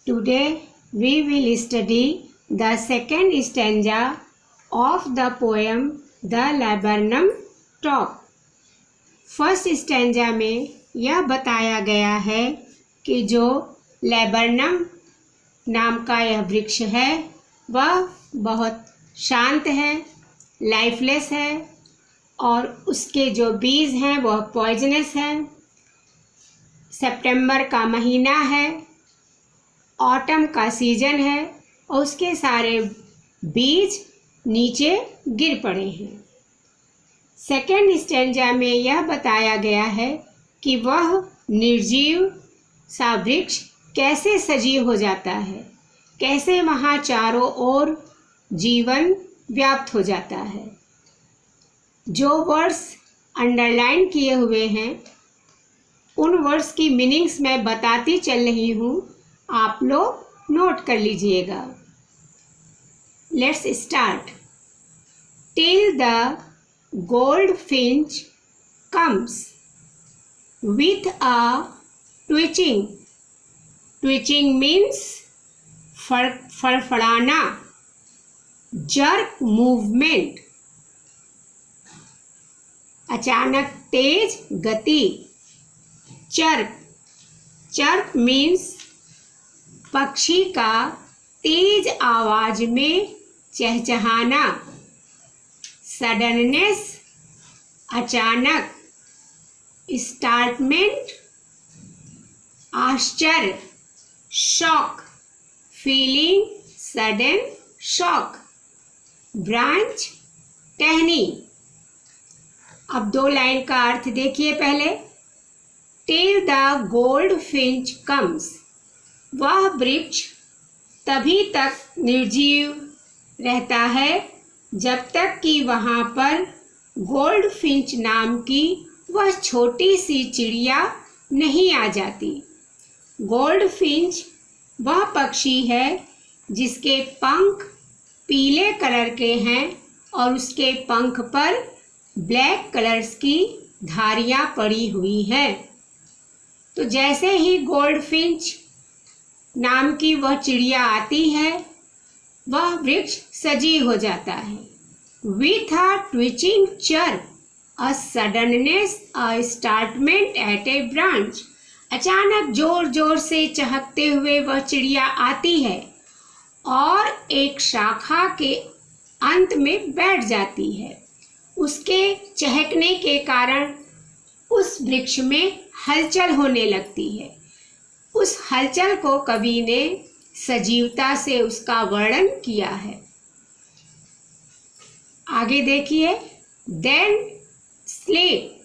Today we will study the second stanza of the poem The Laburnum Top. First stanza में यह बताया गया है कि जो लैबरनम नाम का यह वृक्ष है वह बहुत शांत है, लाइफलेस है और उसके जो बीज हैं वह पॉइजनस हैं। सितंबर का महीना है, ऑटम का सीजन है और उसके सारे बीज नीचे गिर पड़े हैं। सेकेंड स्टैंजा में यह बताया गया है कि वह निर्जीव सा वृक्ष कैसे सजीव हो जाता है, कैसे वहाँ चारों ओर जीवन व्याप्त हो जाता है। जो वर्ड्स अंडरलाइन किए हुए हैं उन वर्ड्स की मीनिंग्स मैं बताती चल रही हूँ, आप लोग नोट कर लीजिएगा। Let's start. Till the goldfinch comes with a twitching. Twitching means फड़फड़ाना, jerk movement, अचानक तेज गति। चर्प, चर्प means पक्षी का तेज आवाज में चहचहाना। सडननेस, अचानक। स्टार्टमेंट, आश्चर्य। Shock, feeling sudden shock. Branch, टहनी। अब दो लाइन का अर्थ देखिए पहले। टिल द गोल्डफिंच कम्स, वह वृक्ष तभी तक निर्जीव रहता है जब तक कि वहाँ पर गोल्डफिंच नाम की वह छोटी सी चिड़िया नहीं आ जाती। गोल्डफिंच वह पक्षी है जिसके पंख पीले कलर के हैं और उसके पंख पर ब्लैक कलर्स की धारियाँ पड़ी हुई हैं। तो जैसे ही गोल्डफिंच नाम की वह चिड़िया आती है वह वृक्ष सजीव हो जाता है। With a twitching chirp, a suddenness, a startment at a branch. अचानक जोर जोर से चहकते हुए वह चिड़िया आती है और एक शाखा के अंत में बैठ जाती है। उसके चहकने के कारण उस वृक्ष में हलचल होने लगती है। उस हलचल को कवि ने सजीवता से उसका वर्णन किया है। आगे देखिए। Then sleek,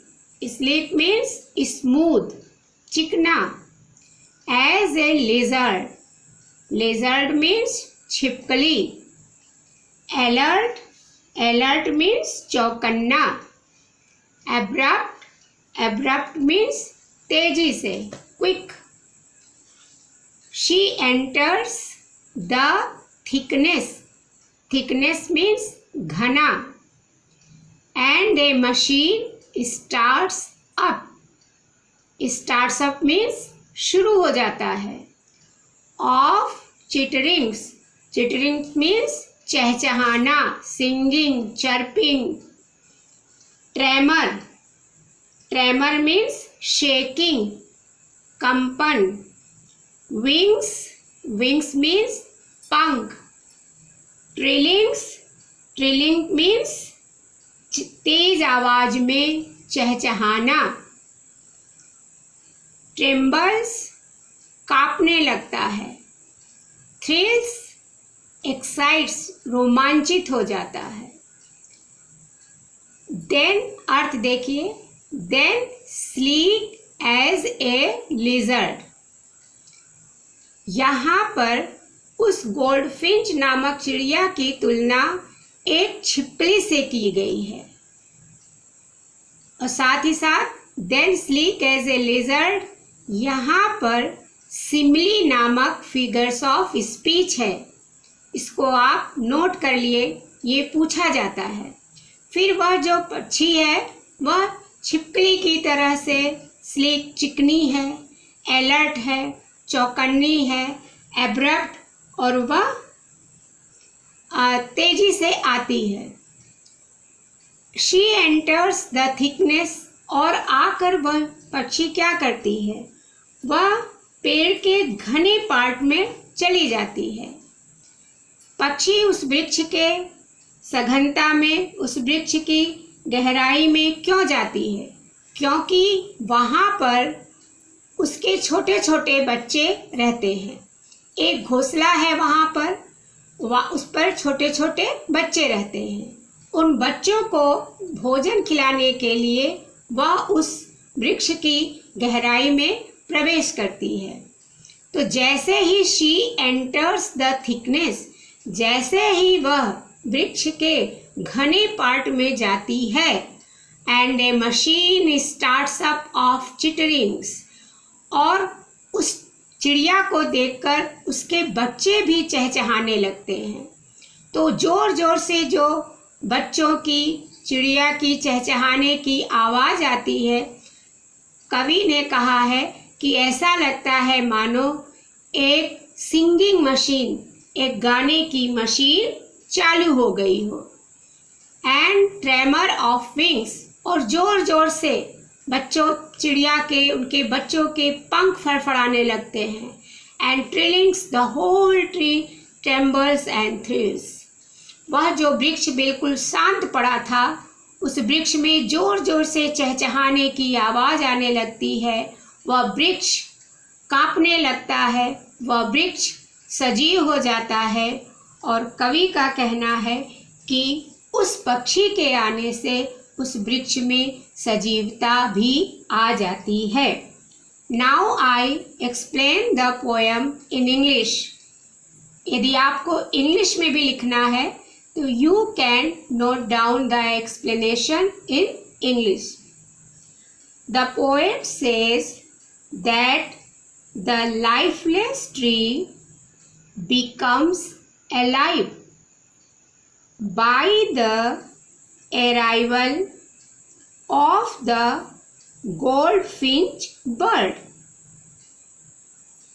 sleek means smooth, चिकना। As a lizard, lizard means छिपकली। अलर्ट, अलर्ट मीन्स चौकन्ना। एब्रप्ट, एब्रप्ट मीन्स तेजी से, quick. She enters the thickness, thickness means घना। And a machine starts up, starts up means शुरू हो जाता है। Of chitterings, chittering means चहचहाना, singing, chirping। Tremor, tremor means shaking, कंपन। Wings, wings means पंख। Trillings, trilling means तेज आवाज में चहचहाना। Trembles, कांपने लगता है। Thrills, excites, रोमांचित हो जाता है। Then अर्थ देखिए। Then sleek as a lizard, यहाँ पर उस गोल्डफिंच नामक चिड़िया की तुलना एक छिपकली से की गई है और साथ ही साथ then sleek as a lizard, यहाँ पर सिमली नामक फिगर्स ऑफ स्पीच है। इसको आप नोट कर लिए, ये पूछा जाता है। फिर वह जो पक्षी है वह छिपकली की तरह से स्लीक चिकनी है, अलर्ट है, चौकन्नी है, एब्रप्ट और वह तेजी से आती है। शी एंटर्स द थिकनेस और आकर वह पक्षी क्या करती है, वह पेड़ के घने पार्ट में चली जाती है। पक्षी उस वृक्ष के सघनता में, उस वृक्ष की गहराई में क्यों जाती है? क्योंकि वहाँ पर उसके छोटे छोटे बच्चे रहते हैं। एक घोंसला है वहाँ पर, उस पर छोटे छोटे बच्चे रहते हैं। उन बच्चों को भोजन खिलाने के लिए वह उस वृक्ष की गहराई में प्रवेश करती है। तो जैसे ही शी एंटर्स द थिकनेस, जैसे ही वह वृक्ष के घने पार्ट में जाती है, and A machine starts up of चिटरिंग्स, और उस चिड़िया को देखकर उसके बच्चे भी चहचहाने लगते हैं। तो जोर जोर से जो बच्चों की, चिड़िया की चहचहाने की आवाज़ आती है, कवि ने कहा है कि ऐसा लगता है मानो एक सिंगिंग मशीन, एक गाने की मशीन चालू हो गई हो। एंड ट्रेमर ऑफ विंग्स, और जोर जोर से बच्चों, चिड़िया के, उनके बच्चों के पंख फड़फड़ाने लगते हैं। And trillings the whole tree trembles and thrills, वह जो वृक्ष बिल्कुल शांत पड़ा था, उस वृक्ष में जोर जोर से चहचहाने की आवाज़ आने लगती है। वह वृक्ष कांपने लगता है, वह वृक्ष सजीव हो जाता है। और कवि का कहना है कि उस पक्षी के आने से उस वृक्ष में सजीवता भी आ जाती है। Now I explain the poem in English. यदि आपको इंग्लिश में भी लिखना है तो you can note down the explanation in English. The poet says that the lifeless tree becomes alive by the arrival of the goldfinch bird.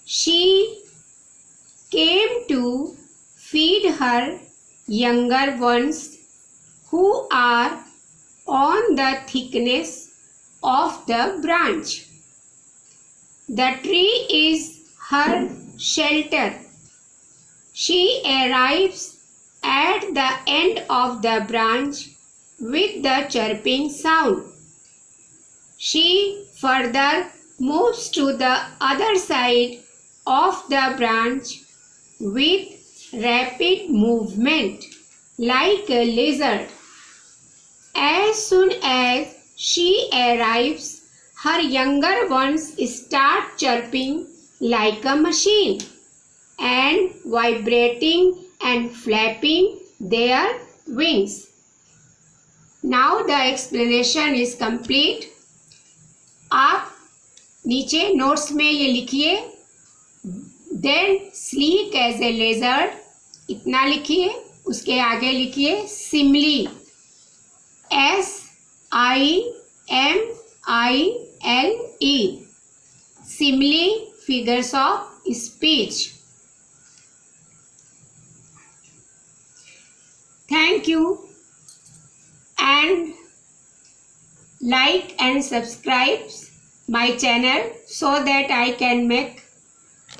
She came to feed her younger ones who are on the thickness of the branch. The tree is her shelter. She arrives at the end of the branch with the chirping sound. She further moves to the other side of the branch with rapid movement like a lizard. As soon as she arrives, her younger ones start chirping like a machine and vibrating and flapping their wings. Now the explanation is complete. आप नीचे notes में ये लिखिए, then sleek as a lizard, इतना लिखिए। उसके आगे लिखिए simile, SIMILE, simile, figures of speech. Thank you, and like and subscribe my channel so that I can make